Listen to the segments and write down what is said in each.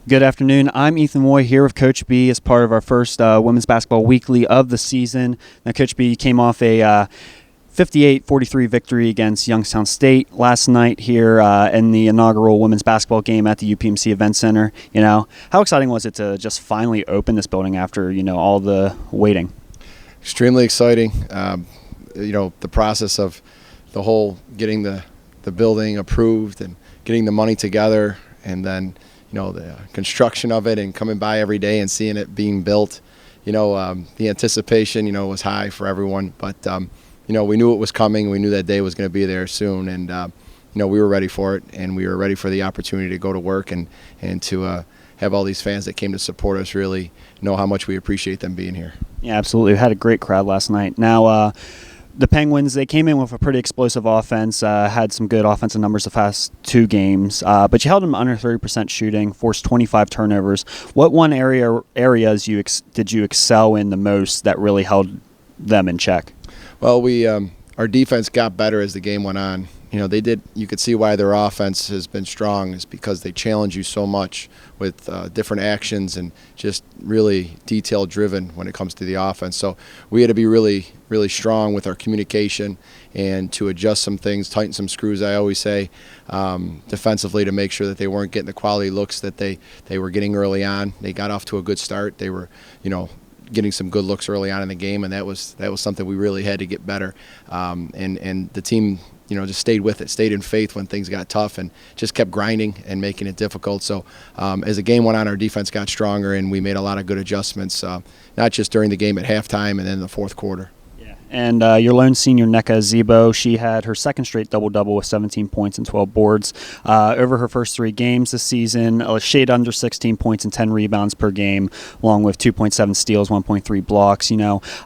Good afternoon. I'm Ethan Moy here with Coach B as part of our first Women's Basketball Weekly of the season. Now, Coach B came off a 58-43 victory against Youngstown State last night here in the inaugural women's basketball game at the UPMC Event Center. How exciting was it to just finally open this building after, all the waiting? Extremely exciting. The process of the whole getting the building approved and getting the money together, and then the construction of it and coming by every day and seeing it being built. The anticipation, was high for everyone. But, we knew it was coming. We knew that day was going to be there soon. And, we were ready for it. And we were ready for the opportunity to go to work and to have all these fans that came to support us really know how much we appreciate them being here. Yeah, absolutely. We had a great crowd last night. Now, the Penguins, they came in with a pretty explosive offense, had some good offensive numbers the past two games, but you held them under 30% shooting, forced 25 turnovers. What areas did you excel in the most that really held them in check? Well, our defense got better as the game went on. You could see why their offense has been strong is because they challenge you so much with different actions and just really detail driven when it comes to the offense. So we had to be really, really strong with our communication and to adjust some things, tighten some screws, I always say, defensively, to make sure that they weren't getting the quality looks that they were getting early on. They got off to a good start. They were, getting some good looks early on in the game, and that was something we really had to get better. And the team, just stayed with it, stayed in faith when things got tough, and just kept grinding and making it difficult. So as the game went on, our defense got stronger, and we made a lot of good adjustments, not just during the game at halftime and then in the fourth quarter. And your lone senior, Nneka Zebo, she had her second straight double-double with 17 points and 12 boards. Over her first three games this season, a shade under 16 points and 10 rebounds per game, along with 2.7 steals, 1.3 blocks.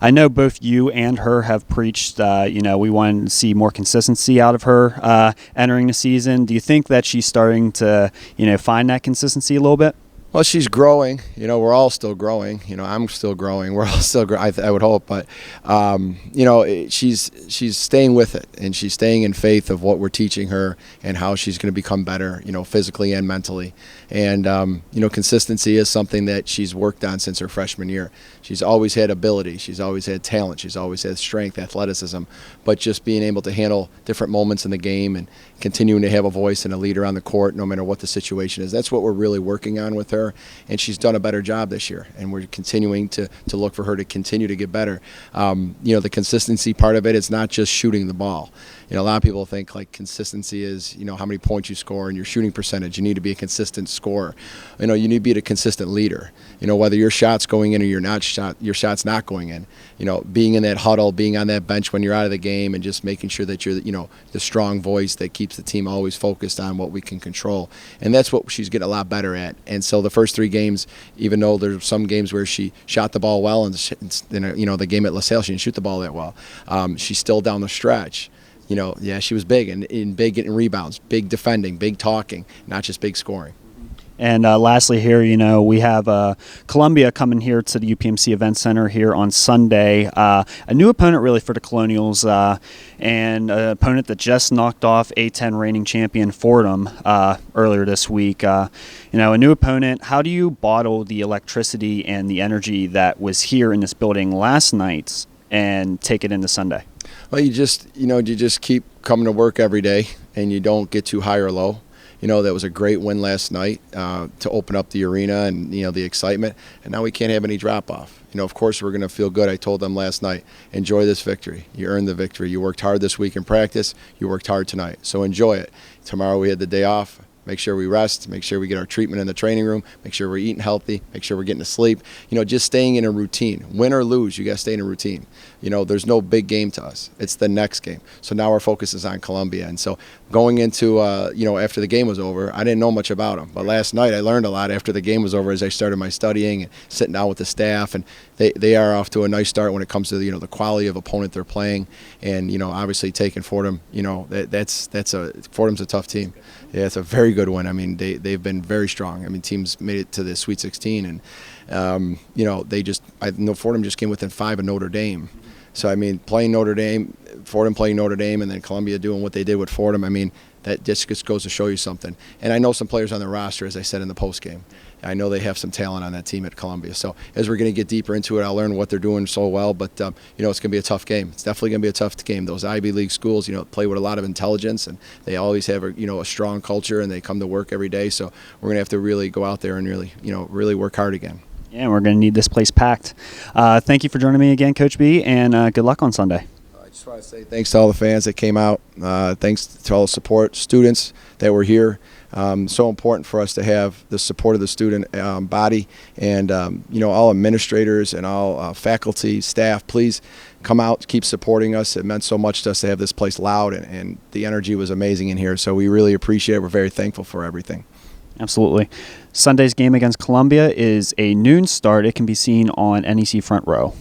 I know both you and her have preached, we want to see more consistency out of her entering the season. Do you think that she's starting to, find that consistency a little bit? Well, she's growing. We're all still growing. I'm still growing. We're all still growing, I would hope. But, she's staying with it, and she's staying in faith of what we're teaching her and how she's going to become better, physically and mentally. And, consistency is something that she's worked on since her freshman year. She's always had ability. She's always had talent. She's always had strength, athleticism. But just being able to handle different moments in the game and continuing to have a voice and a leader on the court no matter what the situation is, that's what we're really working on with her. And she's done a better job this year, and we're continuing to look for her to continue to get better. The consistency part of it is not just shooting the ball. A lot of people think like consistency is, how many points you score and your shooting percentage. You need to be a consistent scorer. You need to be a consistent leader. Whether your shot's going in or your shot's not going in. Being in that huddle, being on that bench when you're out of the game, and just making sure that you're, the strong voice that keeps the team always focused on what we can control. And that's what she's getting a lot better at. And so the first three games, even though there's some games where she shot the ball well, and the game at LaSalle she didn't shoot the ball that well, she's still down the stretch. She was big and big getting rebounds, big defending, big talking, not just big scoring. And lastly here, we have Columbia coming here to the UPMC Event Center here on Sunday. A new opponent really for the Colonials, and an opponent that just knocked off A10 reigning champion Fordham earlier this week. A new opponent. How do you bottle the electricity and the energy that was here in this building last night and take it into Sunday? Well, you just keep coming to work every day, and you don't get too high or low. That was a great win last night to open up the arena and, the excitement. And now we can't have any drop-off. Of course we're going to feel good. I told them last night, enjoy this victory. You earned the victory. You worked hard this week in practice. You worked hard tonight. So enjoy it. Tomorrow we had the day off. Make sure we rest, make sure we get our treatment in the training room, make sure we're eating healthy, make sure we're getting to sleep. Just staying in a routine. Win or lose, you got to stay in a routine. There's no big game to us. It's the next game. So now our focus is on Columbia. And so going into, after the game was over, I didn't know much about them. But last night I learned a lot after the game was over as I started my studying and sitting down with the staff. And they are off to a nice start when it comes to, the quality of opponent they're playing. And, obviously taking Fordham, Fordham's a tough team. Yeah, it's a very good one. I mean, they've been very strong. I mean, teams made it to the Sweet 16, and I know Fordham just came within 5 of Notre Dame. So I mean, playing Notre Dame, Fordham playing Notre Dame, and then Columbia doing what they did with Fordham. I mean, that just goes to show you something. And I know some players on the roster, as I said in the post game. I know they have some talent on that team at Columbia. So as we're going to get deeper into it, I'll learn what they're doing so well. But, it's going to be a tough game. It's definitely going to be a tough game. Those Ivy League schools, play with a lot of intelligence, and they always have a strong culture, and they come to work every day. So we're going to have to really go out there and really work hard again. Yeah, and we're going to need this place packed. Thank you for joining me again, Coach B, and good luck on Sunday. I just want to say thanks to all the fans that came out. Thanks to all the support students that were here. So important for us to have the support of the student body, and all administrators and all faculty, staff. Please come out, keep supporting us. It meant so much to us to have this place loud, and the energy was amazing in here. So we really appreciate it. We're very thankful for everything. Absolutely. Sunday's game against Columbia is a noon start. It can be seen on NEC Front Row.